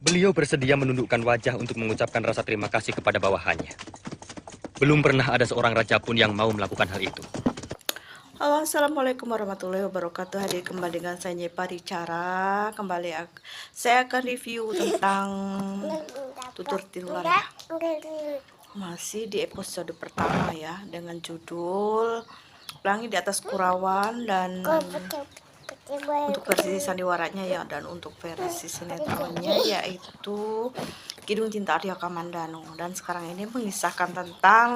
Beliau bersedia menundukkan wajah untuk mengucapkan rasa terima kasih kepada bawahannya. Belum pernah ada seorang raja pun yang mau melakukan hal itu. Halo, assalamualaikum warahmatullahi wabarakatuh. Hadir kembali dengan saya Nyepa di cara saya akan review tentang tutur tirulan ya. Masih di episode pertama ya, dengan judul Pelangi di Atas Kurawan, dan untuk versi sandiwaranya ya, dan untuk versi sinetronnya yaitu Kidung Cinta Arya Kamandano. Dan sekarang ini mengisahkan tentang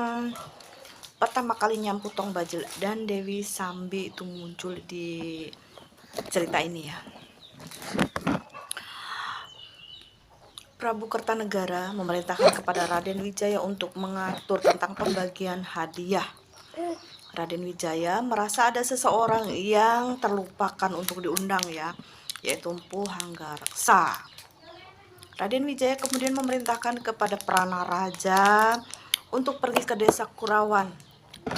pertama kalinya Empu Tong Bajil dan Dewi Sambi itu muncul di cerita ini ya. Prabu Kertanegara memerintahkan kepada Raden Wijaya untuk mengatur tentang pembagian hadiah. Raden Wijaya merasa ada seseorang yang terlupakan untuk diundang ya, yaitu Empu Hanggareksa. Raden Wijaya kemudian memerintahkan kepada Pranaraja untuk pergi ke desa Kurawan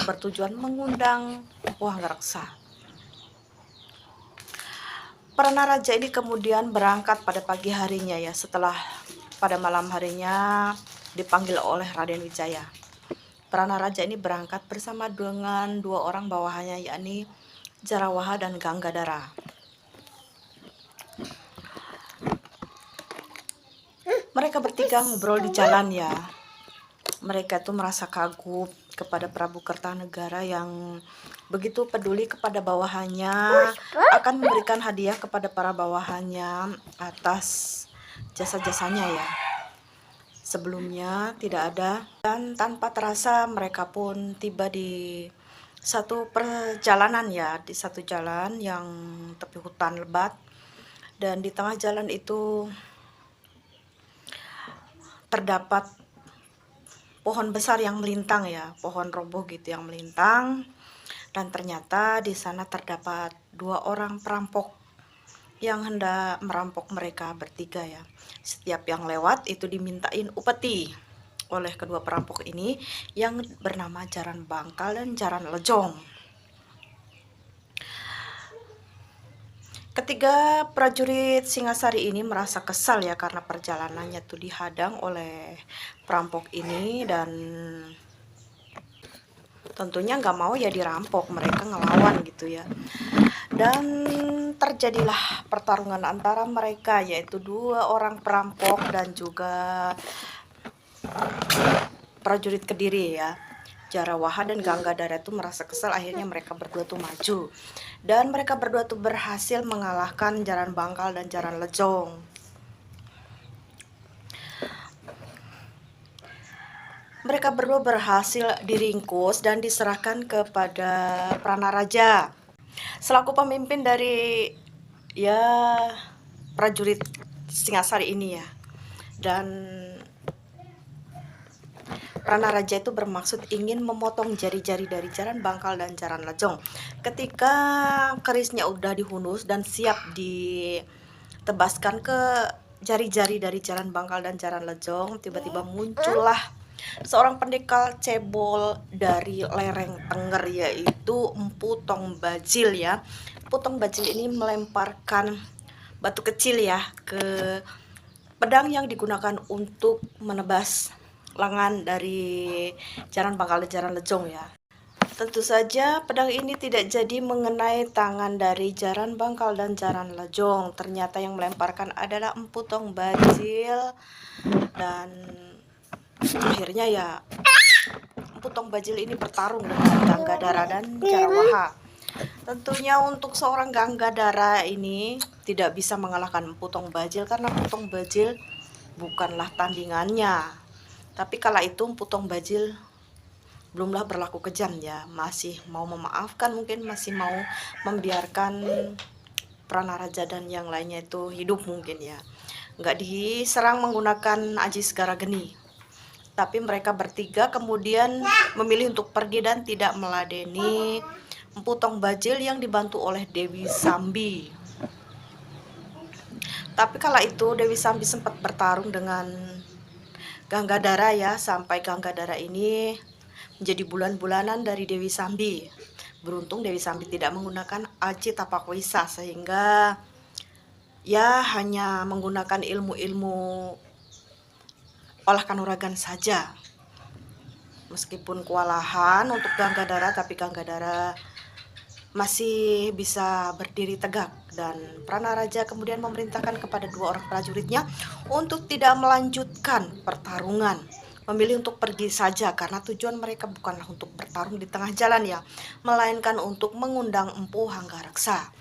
bertujuan mengundang Empu Hanggareksa. Pranaraja ini kemudian berangkat pada pagi harinya ya, setelah pada malam harinya dipanggil oleh Raden Wijaya. Pranaraja ini berangkat bersama dengan dua orang bawahannya, yakni Jarawaha dan Ganggadara. Mereka bertiga ngobrol di jalan ya. Mereka tuh merasa kagum kepada Prabu Kertanegara yang begitu peduli kepada bawahannya, akan memberikan hadiah kepada para bawahannya atas jasa-jasanya ya. Sebelumnya tidak ada, dan tanpa terasa mereka pun tiba di satu perjalanan ya, di satu jalan yang tepi hutan lebat, dan di tengah jalan itu terdapat pohon besar yang melintang ya, pohon roboh gitu yang melintang, dan ternyata di sana terdapat dua orang perampok yang hendak merampok mereka bertiga ya. Setiap yang lewat itu dimintain upeti oleh kedua perampok ini yang bernama Jaran Bangkal dan Jaran Lejong. Ketiga prajurit Singasari ini merasa kesal ya, karena perjalanannya tuh dihadang oleh perampok ini, dan tentunya nggak mau ya dirampok, mereka ngelawan gitu ya. Dan terjadilah pertarungan antara mereka, yaitu dua orang perampok dan juga prajurit Kediri ya. Jarawaha dan Ganggadara itu merasa kesal, akhirnya mereka berdua tuh maju, dan mereka berdua tuh berhasil mengalahkan Jaran Bangkal dan Jaran Lejong. Mereka berdua berhasil diringkus dan diserahkan kepada Pranaraja selaku pemimpin dari ya prajurit Singasari ini ya. Dan Pranaraja itu bermaksud ingin memotong jari-jari dari Jaran Bangkal dan Jaran Lejong. Ketika kerisnya udah dihunus dan siap ditebaskan ke jari-jari dari Jaran Bangkal dan Jaran Lejong, tiba-tiba muncullah seorang pendekar cebol dari lereng Tenger, yaitu Empu Tong Bajil ya. Empu Tong Bajil ini melemparkan batu kecil ya ke pedang yang digunakan untuk menebas lengan dari Jaran Bangkal dan Jaran Lejong ya. Tentu saja pedang ini tidak jadi mengenai tangan dari Jaran Bangkal dan Jaran Lejong. Ternyata yang melemparkan adalah Empu Tong Bajil, dan akhirnya ya Empu Tong Bajil ini bertarung dengan Ganggadara dan Jarawaha. Tentunya untuk seorang Ganggadara ini tidak bisa mengalahkan Empu Tong Bajil, karena Empu Tong Bajil bukanlah tandingannya. Tapi kala itu Empu Tong Bajil belumlah berlaku kejam ya, masih mau memaafkan, mungkin masih mau membiarkan Pranaraja dan yang lainnya itu hidup mungkin ya, nggak diserang menggunakan Aji Segara Geni. Tapi mereka bertiga kemudian memilih untuk pergi dan tidak meladeni Empu Tong Bajil yang dibantu oleh Dewi Sambi. Tapi kala itu Dewi Sambi sempat bertarung dengan Ganggadara ya, sampai Ganggadara ini menjadi bulan-bulanan dari Dewi Sambi. Beruntung Dewi Sambi tidak menggunakan Aji Tapak Wisa, sehingga Ya hanya menggunakan ilmu-ilmu olah kanuragan saja. Meskipun kewalahan untuk Ganggadara, tapi Ganggadara masih bisa berdiri tegak, dan Pranaraja kemudian memerintahkan kepada dua orang prajuritnya untuk tidak melanjutkan pertarungan, memilih untuk pergi saja karena tujuan mereka bukanlah untuk bertarung di tengah jalan ya, melainkan untuk mengundang Empu Hanggareksa.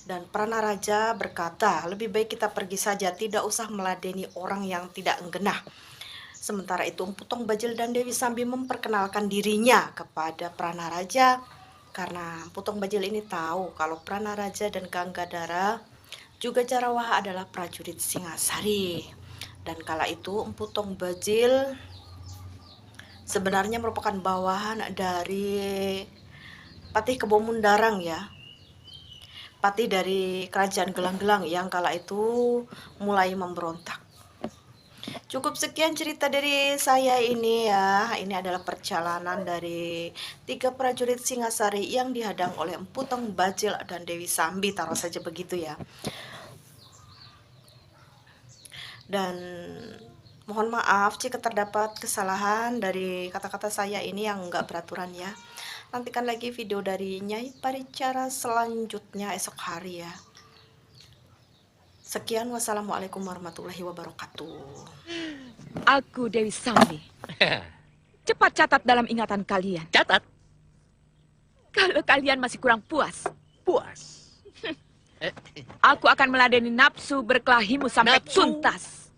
Dan Pranaraja berkata, lebih baik kita pergi saja, tidak usah meladeni orang yang tidak enggenah. Sementara itu Empu Tongbajil dan Dewi Sambi memperkenalkan dirinya kepada Pranaraja, karena Empu Tongbajil ini tahu kalau Pranaraja dan Ganggadara juga Jarawaha adalah prajurit Singasari. Dan kala itu Empu Tongbajil sebenarnya merupakan bawahan dari Patih Kebo Mundarang ya, patih dari kerajaan Gelang-Gelang yang kala itu mulai memberontak. Cukup sekian cerita dari saya ini ya. Ini adalah perjalanan dari 3 prajurit Singasari yang dihadang oleh Empu Tongbajil dan Dewi Sambi, taruh saja begitu ya. Dan mohon maaf jika terdapat kesalahan dari kata-kata saya ini yang enggak beraturan ya. Nantikan lagi video dari Nyai Paricara selanjutnya esok hari ya. Sekian, wassalamualaikum warahmatullahi wabarakatuh. Aku Dewi Sambi. Cepat catat dalam ingatan kalian. Catat. Kalau kalian masih kurang puas, Puas. aku akan meladeni nafsu berkelahimu sampai Nafsu? tuntas.